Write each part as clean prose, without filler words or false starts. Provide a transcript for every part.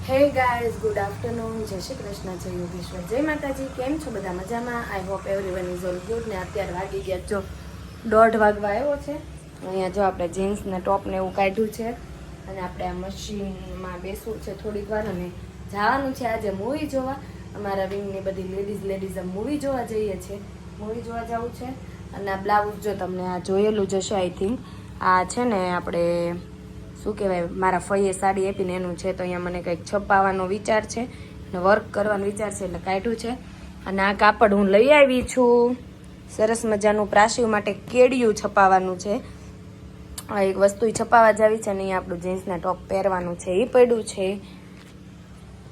Hey guys, good afternoon. જય શ્રી કૃષ્ણ, જય યોગેશ્વર, જય માતાજી. કેમ છો બધા? મજામાં? I hope everyone is all good. ને અત્યારે વાગી ગયા જો 1:30 વાગવા આવ્યો છે. અહીંયા જો આપણે જીન્સને ટોપને એવું કાઢ્યું છે અને આપણે આ મશીનમાં બેસવું છે થોડીક વાર અને જવાનું છે આજે મૂવી જોવા. અમારા વિંગની બધી લેડીઝ મૂવી જોવા જઈએ છીએ. મૂવી જોવા જવું છે. અને આ બ્લાઉઝ જો તમને આ જોયેલું જશે આઈ થિંક. આ છે ને આપણે શું કહેવાય, મારા ફઈએ સાડી આપીને એનું છે. તો અહીંયા મને કંઈક છપાવવાનો વિચાર છે અને વર્ક કરવાનો વિચાર છે એટલે કાઢ્યું છે. અને આ કાપડ હું લઈ આવી છું સરસ મજાનું પ્રાશિવ માટે કેડિયું છપાવવાનું છે. આ એક વસ્તુ છપાવવા જ આવી છે અને અહીંયા આપણું જીન્સના ટોપ પહેરવાનું છે એ પડ્યું છે.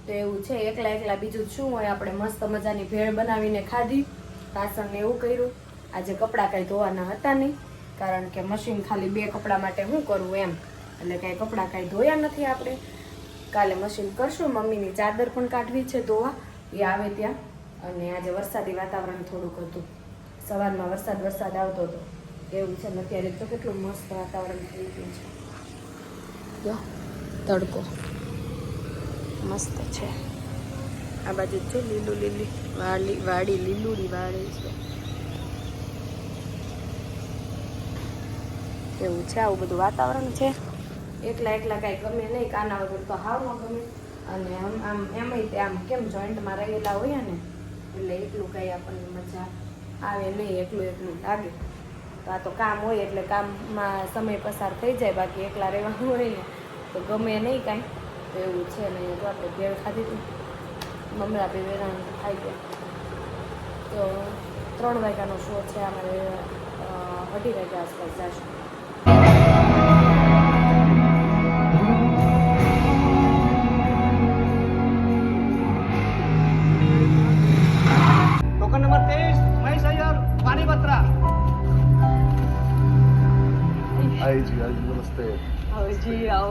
તો એવું છે. એકલા બીજું શું હોય, આપણે મસ્ત મજાની ભેળ બનાવીને ખાધી, વાસણને એવું કર્યું. આજે કપડાં કાંઈ ધોવાના હતા નહીં કારણ કે મશીન ખાલી 2 કપડાં માટે શું કરવું એમ, એટલે કાંઈ કપડાં કાંઈ ધોયા નથી આપણે. કાલે મશીન કરશું. મમ્મીની ચાદર પણ કાઢવી છે ધોવા, એ આવે ત્યાં. અને આજે વરસાદી વાતાવરણ થોડુંક હતું, સવારમાં વરસાદ આવતો હતો એવું છે ને અત્યારે તો કેટલું મસ્ત વાતાવરણ થઈ ગયું છે. જો તડકો મસ્ત છે. આ બાજુ જો લીલી વાડી લીલુડી વાડી છે. એવું છે, આવું બધું વાતાવરણ છે. એકલા કાંઈ ગમે નહીં, કાના વગર તો હાવ ન ગમે. અને આમ એમાંય આમ કેમ જોઈન્ટમાં રહેલા હોય ને એટલે એટલું કાંઈ આપણને મજા આવે નહીં, એકલું લાગે. તો આ તો કામ હોય એટલે કામમાં સમય પસાર થઈ જાય, બાકી એકલા રહેવાનું હોય ને તો ગમે નહીં કાંઈ. તો એવું છે ને. તો આપણે ભેળ ખાધી હતી, મમરા બી વેરાણ ખાઈ ગયા. તો 3 વાગ્યાનો શો છે અમારે, 2:30 વાગ્યા આસપાસ જશું. जी नमस्ते। आओ जी आओ।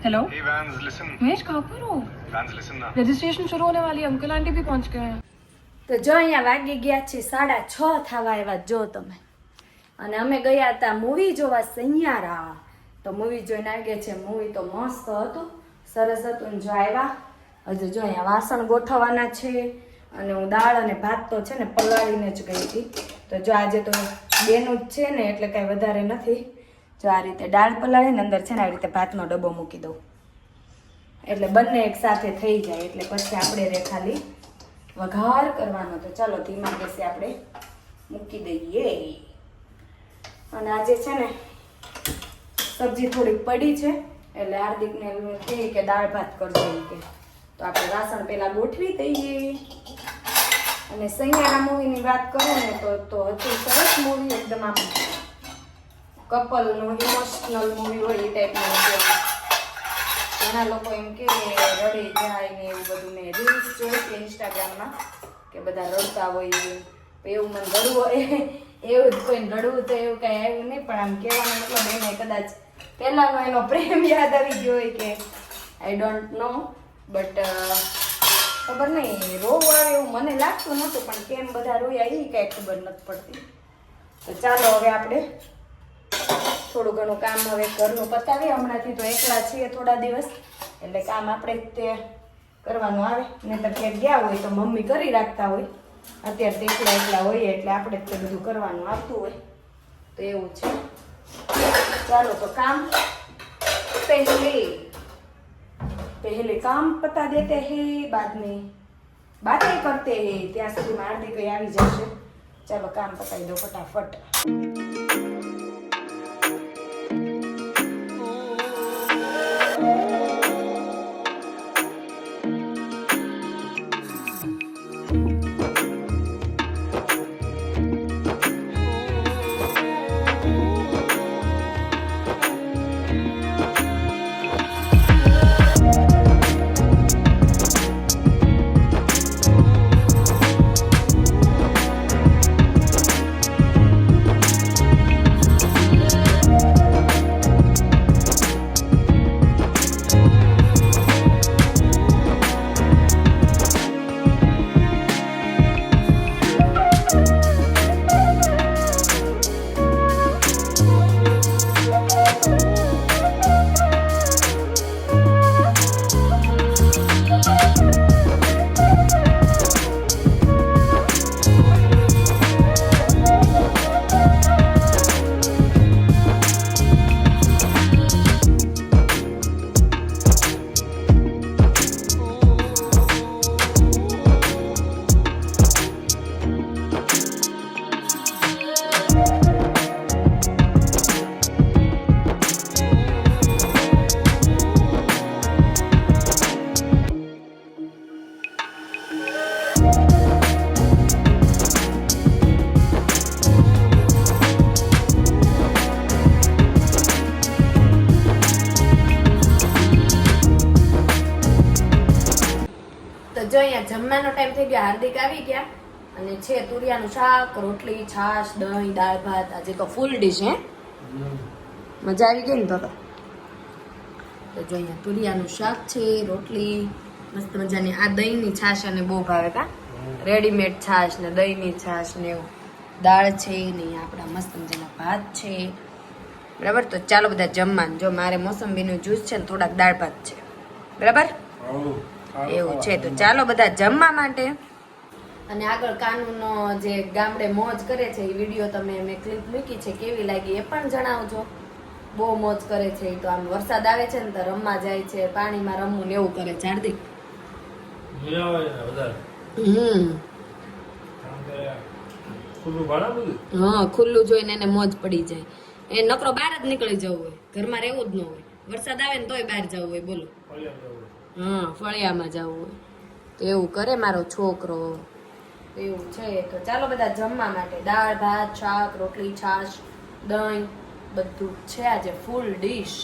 Hello Hey Vans, listen. Mahesh कहाँ पर हो? Vans, listen ना. रजिस्ट्रेशन शुरू होने वाली है, अंकल आंटी भी पहुंच गए हैं। તો જો અહીંયા વાગી ગયા છે 6:30 થવા આવ્યા જો તમે. અને અમે ગયા હતા મૂવી જોવા સૈયારા. તો મૂવી જોઈને આવી ગયા છે. મૂવી તો મસ્ત હતું, સરસ હતું. ને જો આવ્યા હજુ જો અહીંયા વાસણ ગોઠવવાના છે. અને હું દાળ અને ભાત તો છે ને પલાળીને જ ગઈ હતી. તો જો આજે તો બેનું જ છે ને એટલે કાંઈ વધારે નથી. જો આ રીતે દાળ પલાળીને અંદર છે ને આવી રીતે ભાતનો ડબ્બો મૂકી દઉં એટલે બંને એક સાથે થઈ જાય. એટલે પછી આપણે રે ખાલી વઘાર કરવાનો. તો ચાલો ધીમા ગેસે આપણે મૂકી દઈએ. અને આજે છે ને સબ્જી થોડીક પડી છે એટલે હાર્દિકને કહે કે દાળ ભાત કરજો કે. તો આપણે વાસણ પહેલાં ગોઠવી દઈએ. અને સૈયારા મૂવીની વાત કરું ને તો હતું સરસ મૂવી, એકદમ આમ કપલનું ઇમોશનલ મૂવી હોય એ ટાઈપનું. ઘણા લોકો એમ કે રડી જાય ને એવું બધું. મેં રીલ્સ જોઈ હતી ઇન્સ્ટાગ્રામમાં કે બધા રડતા હોય એવું. મને રડવું હોય એવું જ કોઈને રડવું તો એવું કાંઈ આવ્યું નહીં, પણ આમ કહેવાનો મતલબ એને કદાચ પહેલાંનો એનો પ્રેમ યાદ આવી ગયો હોય કે આઈ ડોન્ટ નો. બટ ખબર નહીં રોવું આવે એવું મને લાગતું નહોતું, પણ કેમ બધા રોયા એ કાંઈ ખબર નથી પડતી. તો ચાલો હવે આપણે થોડું ઘણું કામ હવે ઘરનું પતાવીએ. હમણાંથી તો એકલા છીએ થોડા દિવસ એટલે કામ આપણે જ તે કરવાનું આવે. નહીંતર ક્યાંક ગયા હોય તો મમ્મી કરી રાખતા હોય. અત્યારે તો એકલા હોઈએ એટલે આપણે જ તે બધું કરવાનું આવતું હોય. તો એવું છે. ચાલો તો કામ पहले काम पता देते हैं, बाद में बातें करते हैं. ત્યાં સુધીમાં હાર્દિક આવી જશે. ચાલો કામ પતાવી દો ફટાફટ. અહીંયા જમવાનો ટાઈમ થઈ ગયો, હાર્દિક આવી ગયા અને છે તુરિયાનું શાક, રોટલી, છાશ, દહીં, દાળ ભાત. આજે તો ફૂલ ડીશ હે. મજા આવી ગઈ ને તો જો અહીંયા તુરિયાનું શાક છે, રોટલી મસ્ત મજાની. આ દહીંની છાશ અને બહુ ભાવે કા, રેડીમેડ છાશ ને દહીંની છાશ ને એવું. દાળ છે ને આપણા મસ્ત મજાના ભાત છે. બરાબર, તો ચાલો બધા જમવાનું. જો મારે મોસંબીનું જ્યુસ છે ને થોડાક દાળ ભાત છે. બરાબર એવું છે, તો ચાલો બધા જમવા માટે. અને આગળ કાનુનો જે ગામડે મોજ કરે છે એ વિડીયો તમે મેં ક્લિપ મૂકી છે, કેવી લાગી એ પણ જણાવજો. બહુ મોજ કરે છે. તો આમ વરસાદ આવે છે ને તો રમવા જાય છે, પાણીમાં રમવું ને એવું કરે છે. હાર્દિક હા, ખુલ્લું જોઈને એને મોજ પડી જાય. એ નકરો બહાર જ નીકળી જવું હોય, ઘરમાં રહેવું જ ન હોય. વરસાદ આવે ને તોય બહાર જવું હોય. બોલો, હા, ફળિયામાં જવું હોય તો એવું કરે મારો છોકરો. એવું છે. તો ચાલો બધા જમવા માટે. દાળ ભાત, શાક, રોટલી, છાશ, દહીં બધું છે આજે ફૂલ ડીશ.